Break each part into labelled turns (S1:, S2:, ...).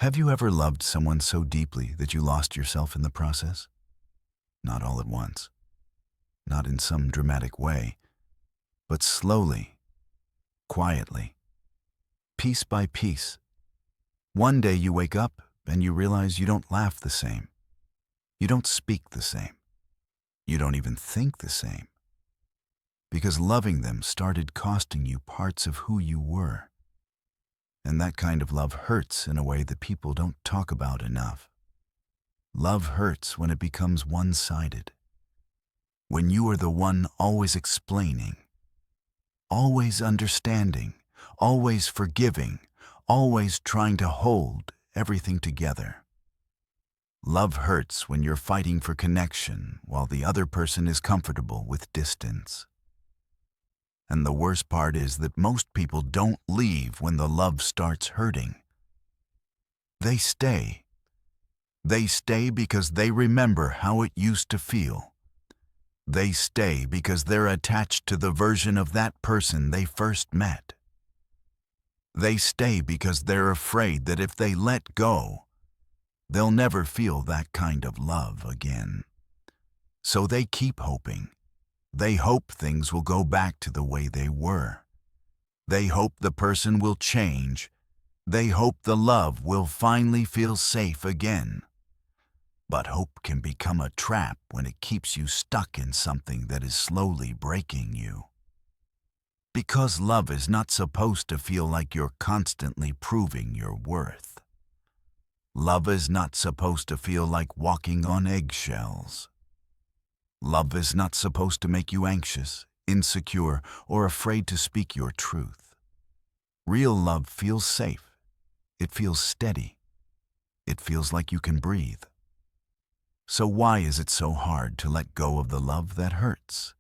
S1: Have you ever loved someone so deeply that you lost yourself in the process? Not all at once, not in some dramatic way, but slowly, quietly, piece by piece. One day you wake up and you realize you don't laugh the same. You don't speak the same. You don't even think the same. Because loving them started costing you parts of who you were. And that kind of love hurts in a way that people don't talk about enough. Love hurts when it becomes one-sided. When you are the one always explaining, always understanding, always forgiving, always trying to hold everything together. Love hurts when you're fighting for connection while the other person is comfortable with distance. And the worst part is that most people don't leave when the love starts hurting. They stay. They stay because they remember how it used to feel. They stay because they're attached to the version of that person they first met. They stay because they're afraid that if they let go, they'll never feel that kind of love again. So they keep hoping. They hope things will go back to the way they were. They hope the person will change. They hope the love will finally feel safe again. But hope can become a trap when it keeps you stuck in something that is slowly breaking you. Because love is not supposed to feel like you're constantly proving your worth. Love is not supposed to feel like walking on eggshells. Love is not supposed to make you anxious, insecure, or afraid to speak your truth. Real love feels safe. It feels steady. It feels like you can breathe. So why is it so hard to let go of the love that hurts?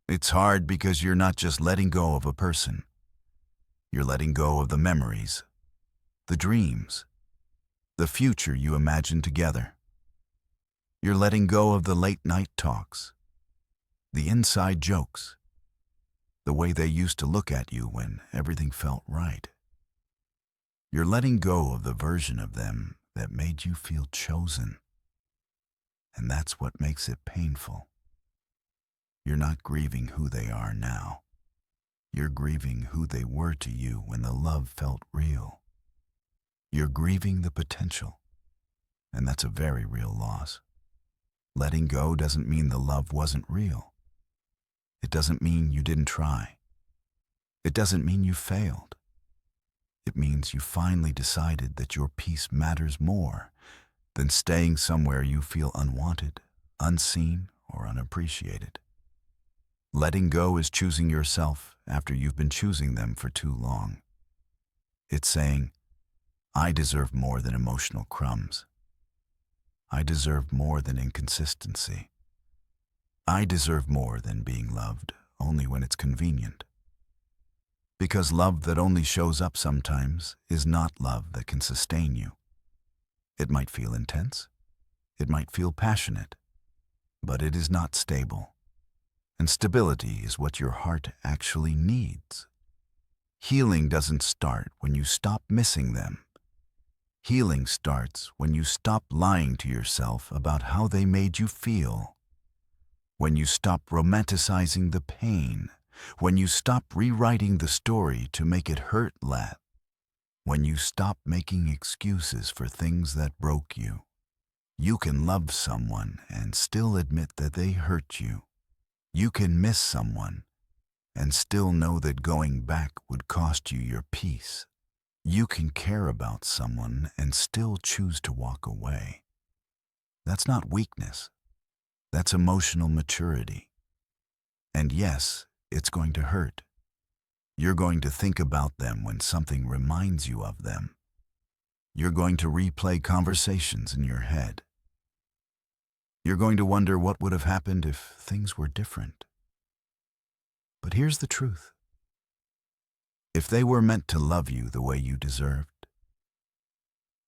S1: It's hard because you're not just letting go of a person. You're letting go of the memories, the dreams, the future you imagined together. You're letting go of the late-night talks, the inside jokes, the way they used to look at you when everything felt right. You're letting go of the version of them that made you feel chosen. And that's what makes it painful. You're not grieving who they are now. You're grieving who they were to you when the love felt real. You're grieving the potential, and that's a very real loss. Letting go doesn't mean the love wasn't real. It doesn't mean you didn't try. It doesn't mean you failed. It means you finally decided that your peace matters more than staying somewhere you feel unwanted, unseen, or unappreciated. Letting go is choosing yourself after you've been choosing them for too long. It's saying, I deserve more than emotional crumbs. I deserve more than inconsistency. I deserve more than being loved only when it's convenient. Because love that only shows up sometimes is not love that can sustain you. It might feel intense. It might feel passionate. But it is not stable. And stability is what your heart actually needs. Healing doesn't start when you stop missing them. Healing starts when you stop lying to yourself about how they made you feel. When you stop romanticizing the pain. When you stop rewriting the story to make it hurt less. When you stop making excuses for things that broke you. You can love someone and still admit that they hurt you. You can miss someone and still know that going back would cost you your peace. You can care about someone and still choose to walk away. That's not weakness. That's emotional maturity. And yes, it's going to hurt. You're going to think about them when something reminds you of them. You're going to replay conversations in your head. You're going to wonder what would have happened if things were different. But here's the truth. If they were meant to love you the way you deserved,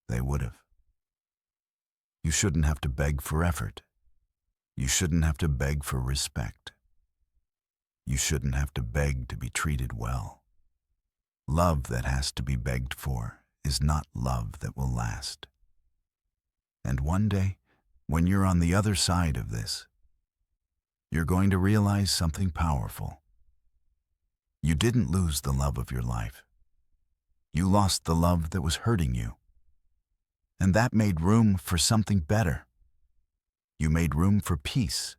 S1: they would have. You shouldn't have to beg for effort. You shouldn't have to beg for respect. You shouldn't have to beg to be treated well. Love that has to be begged for is not love that will last. And one day, when you're on the other side of this, you're going to realize something powerful. You didn't lose the love of your life. You lost the love that was hurting you. And that made room for something better. You made room for peace.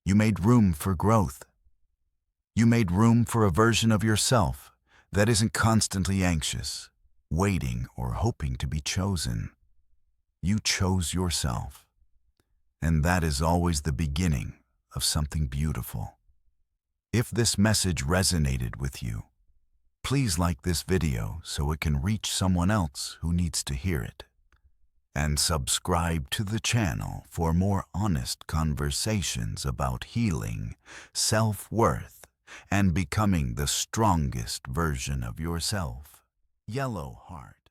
S1: You made room for growth. You made room for a version of yourself that isn't constantly anxious, waiting, or hoping to be chosen. You chose yourself. And that is always the beginning of something beautiful. If this message resonated with you, please like this video so it can reach someone else who needs to hear it. And subscribe to the channel for more honest conversations about healing, self-worth, and becoming the strongest version of yourself. Yellow Heart.